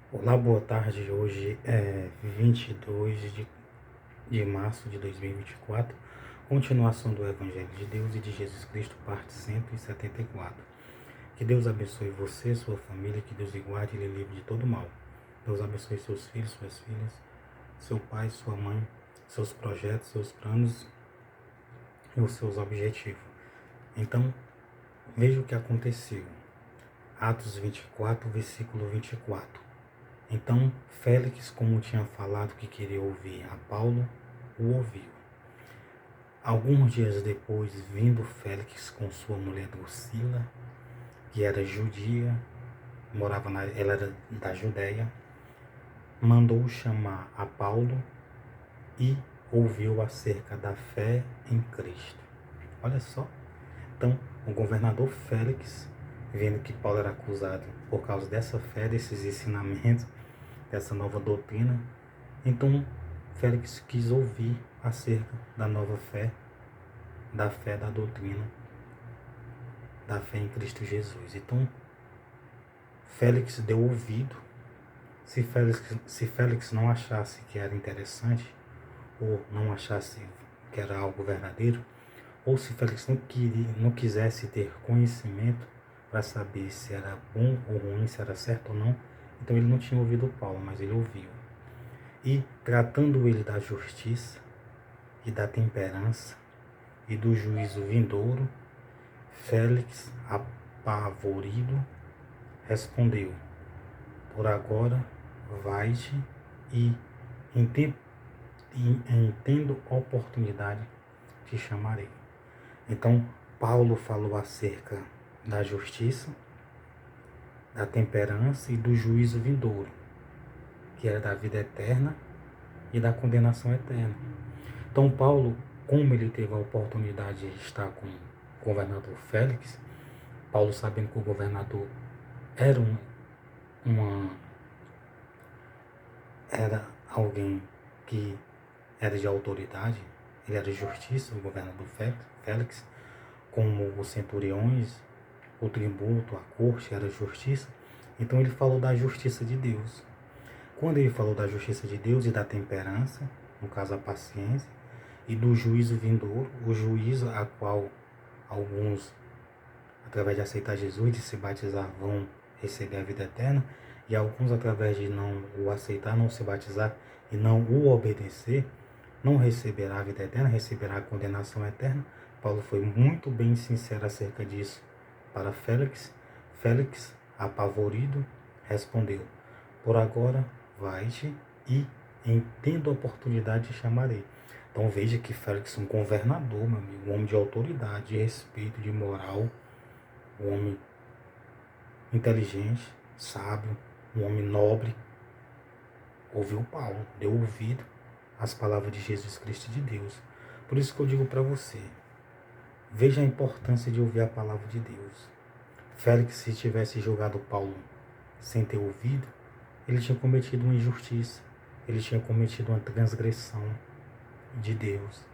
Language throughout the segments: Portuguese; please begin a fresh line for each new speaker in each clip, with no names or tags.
Olá, boa tarde. Hoje é 22 de março de 2024, continuação do Evangelho de Deus e de Jesus Cristo, parte 174. Que Deus abençoe você, sua família, que Deus lhe guarde e lhe livre de todo mal. Deus abençoe seus filhos, suas filhas, seu pai, sua mãe, seus projetos, seus planos e os seus objetivos. Então, veja o que aconteceu. Atos 24, versículo 24. Então Félix, como tinha falado que queria ouvir a Paulo, o ouviu. Alguns dias depois, vindo Félix com sua mulher Drusila, que era judia, ela era da Judéia, mandou chamar a Paulo e ouviu acerca da fé em Cristo. Olha só. Então, o governador Félix, vendo que Paulo era acusado por causa dessa fé, desses ensinamentos, dessa nova doutrina, então Félix quis ouvir acerca da nova fé, da fé da doutrina, da fé em Cristo Jesus. Então Félix deu ouvido. Se Félix não achasse que era interessante, ou não achasse que era algo verdadeiro, ou se Félix não quisesse ter conhecimento para saber se era bom ou ruim, se era certo ou não, então ele não tinha ouvido Paulo, mas ele ouviu. E tratando ele da justiça e da temperança e do juízo vindouro, Félix, apavorido, respondeu: por agora vai-te e em tendo oportunidade te chamarei. Então Paulo falou acerca da justiça, da temperança e do juízo vindouro, que era da vida eterna e da condenação eterna. Então Paulo, como ele teve a oportunidade de estar com o governador Félix, Paulo, sabendo que o governador era era alguém que era de autoridade, ele era de justiça, o governador Félix, como os centuriões, o tributo, a corte era justiça, então ele falou da justiça de Deus. Quando ele falou da justiça de Deus e da temperança, no caso a paciência, e do juízo vindouro, o juízo a qual alguns, através de aceitar Jesus, de se batizar, vão receber a vida eterna, e alguns, através de não o aceitar, não se batizar e não o obedecer, não receberá a vida eterna, receberá a condenação eterna. Paulo foi muito bem sincero acerca disso para Félix. Félix, apavorido, respondeu: por agora vai-te e, em tendo oportunidade, te chamarei. Então veja que Félix é um governador, meu amigo, um homem de autoridade, de respeito, de moral, um homem inteligente, sábio, um homem nobre. Ouviu Paulo, deu ouvido às palavras de Jesus Cristo de Deus. Por isso que eu digo para você, veja a importância de ouvir a palavra de Deus. Félix, se tivesse julgado Paulo sem ter ouvido, ele tinha cometido uma injustiça, ele tinha cometido uma transgressão de Deus.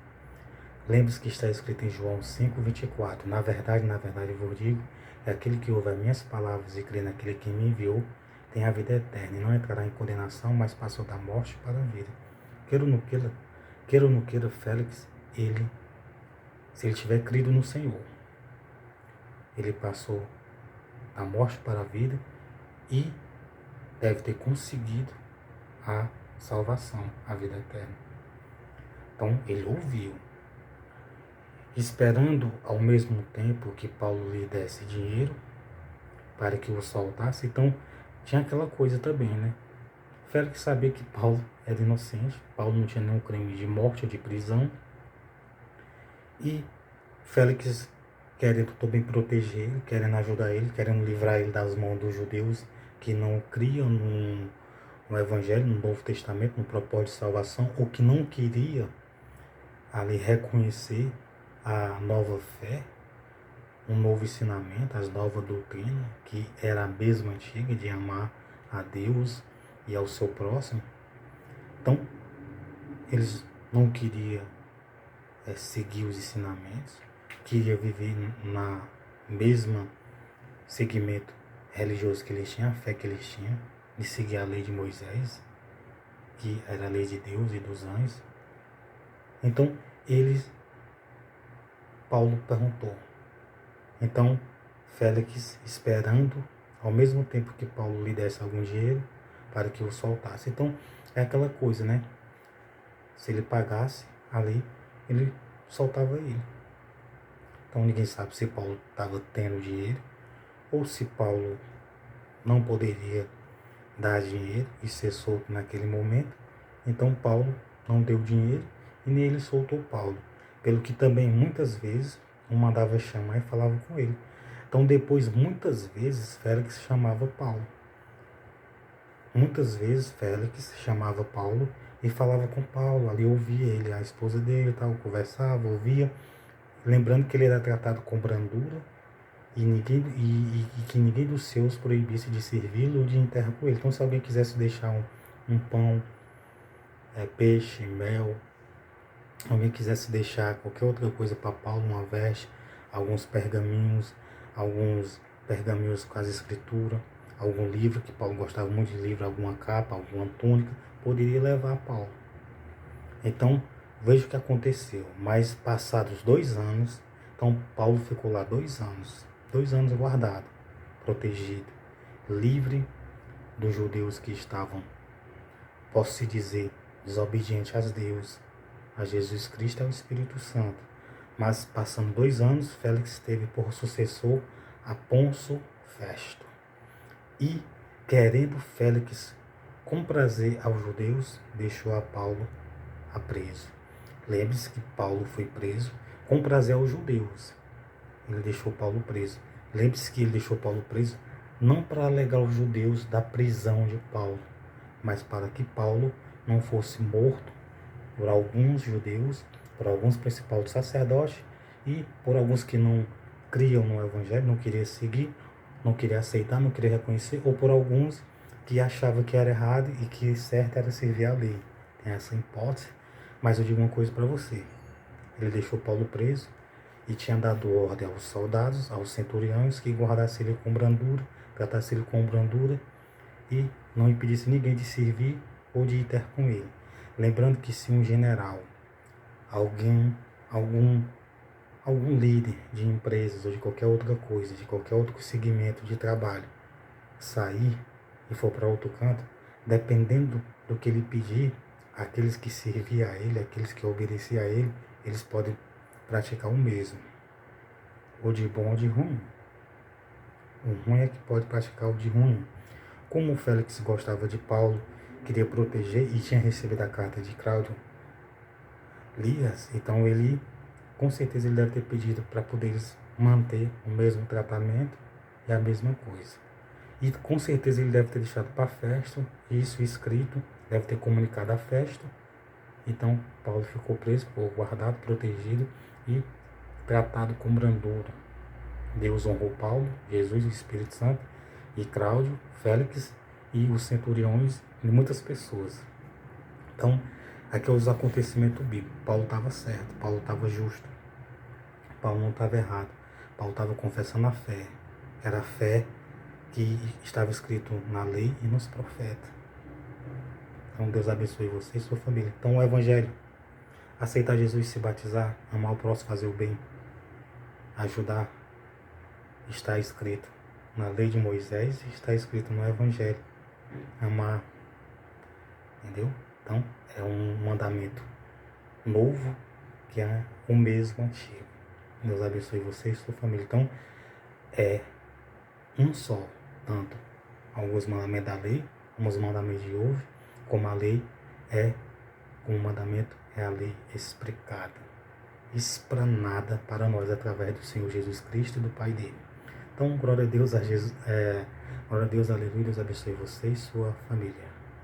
Lembre-se que está escrito em João 5,24. Na verdade, eu vos digo, é aquele que ouve as minhas palavras e crê naquele que me enviou, tem a vida eterna, e não entrará em condenação, mas passou da morte para a vida. Queira ou não queira, Félix, se ele tiver crido no Senhor, ele passou da morte para a vida e deve ter conseguido a salvação, a vida eterna. Então, ele ouviu, esperando ao mesmo tempo que Paulo lhe desse dinheiro para que o soltasse. Então, tinha aquela coisa também, né? Félix sabia que Paulo era inocente, Paulo não tinha nenhum crime de morte ou de prisão, e Félix, querendo também proteger ele, querendo ajudar ele, querendo livrar ele das mãos dos judeus que não criam no Evangelho, no Novo Testamento, no propósito de salvação, ou que não queria ali reconhecer a nova fé, um novo ensinamento, as novas doutrinas, que era a mesma antiga, de amar a Deus e ao seu próximo. Então, eles não queriam seguir os ensinamentos, queria viver na mesma segmento religioso que eles tinham, a fé que eles tinham. de seguir a lei de Moisés, que era a lei de Deus e dos anjos. Então, Paulo perguntou. Então, Félix, esperando, ao mesmo tempo que Paulo lhe desse algum dinheiro, para que o soltasse. Então, é aquela coisa, né? Se ele pagasse ali, ele soltava ele. Então, ninguém sabe se Paulo estava tendo dinheiro, ou se Paulo não poderia dar dinheiro e ser solto naquele momento. Então, Paulo não deu dinheiro e nem ele soltou Paulo. Pelo que também, muitas vezes, um mandava chamar e falava com ele. Então, depois, muitas vezes, Félix chamava Paulo. Muitas vezes, Félix chamava Paulo e falava com Paulo. Ali ouvia ele, a esposa dele, tal, conversava, ouvia. Lembrando que ele era tratado com brandura e que ninguém dos seus proibisse de servi-lo ou de ir em terra com ele. Então, se alguém quisesse deixar um pão, peixe, mel, alguém quisesse deixar qualquer outra coisa para Paulo, uma veste, alguns pergaminhos com as escrituras, algum livro, que Paulo gostava muito de livro, alguma capa, alguma túnica, poderia levar a Paulo. Então, veja o que aconteceu. Mas passados 2 anos, então Paulo ficou lá 2 anos guardado, protegido, livre dos judeus que estavam, posso-se dizer, desobedientes a Deus, a Jesus Cristo e ao Espírito Santo. Mas passando 2 anos, Félix teve por sucessor a Pôncio Festo. E, querendo Félix comprazer aos judeus, deixou a Paulo a preso. Lembre-se que Paulo foi preso com prazer aos judeus. Ele deixou Paulo preso. Lembre-se que ele deixou Paulo preso não para alegar aos judeus da prisão de Paulo, mas para que Paulo não fosse morto por alguns judeus, por alguns principais sacerdotes e por alguns que não criam no Evangelho, não queriam seguir, não queriam aceitar, não queriam reconhecer, ou por alguns que achavam que era errado e que certo era servir a lei. Tem essa hipótese, mas eu digo uma coisa para você. Ele deixou Paulo preso e tinha dado ordem aos soldados, aos centuriões, que guardassem ele com brandura, tratassem ele com brandura e não impedisse ninguém de servir ou de ir ter com ele. Lembrando que se um general, algum líder de empresas ou de qualquer outra coisa, de qualquer outro segmento de trabalho, sair e for para outro canto, dependendo do que ele pedir, aqueles que serviam a ele, aqueles que obedeciam a ele, eles podem praticar o mesmo, ou de bom ou de ruim. O ruim é que pode praticar o de ruim. Como o Félix gostava de Paulo, queria proteger e tinha recebido a carta de Cláudio Lias, então ele, com certeza, ele deve ter pedido para poder manter o mesmo tratamento e a mesma coisa. E com certeza ele deve ter deixado para a festa, isso escrito, deve ter comunicado a festa. Então Paulo ficou preso, ficou guardado, protegido e tratado com brandura. Deus honrou Paulo, Jesus, o Espírito Santo, e Cláudio, Félix e os centuriões e muitas pessoas. Então, aqui é os acontecimentos bíblicos. Paulo estava certo, Paulo estava justo, Paulo não estava errado, Paulo estava confessando a fé. Era a fé que estava escrito na lei e nos profetas. Então Deus abençoe você e sua família. Então o Evangelho, aceitar Jesus e se batizar, amar o próximo, fazer o bem, ajudar, está escrito na lei de Moisés e está escrito no Evangelho. Amar, entendeu? Então é um mandamento novo que é o mesmo antigo. Deus abençoe você e sua família. Então é um só, tanto alguns mandamentos da lei, como os mandamentos de hoje, como a lei como o mandamento é a lei explicada, explanada para nós através do Senhor Jesus Cristo e do Pai dele. Então, glória a Deus, glória a Deus, aleluia, Deus abençoe você e sua família.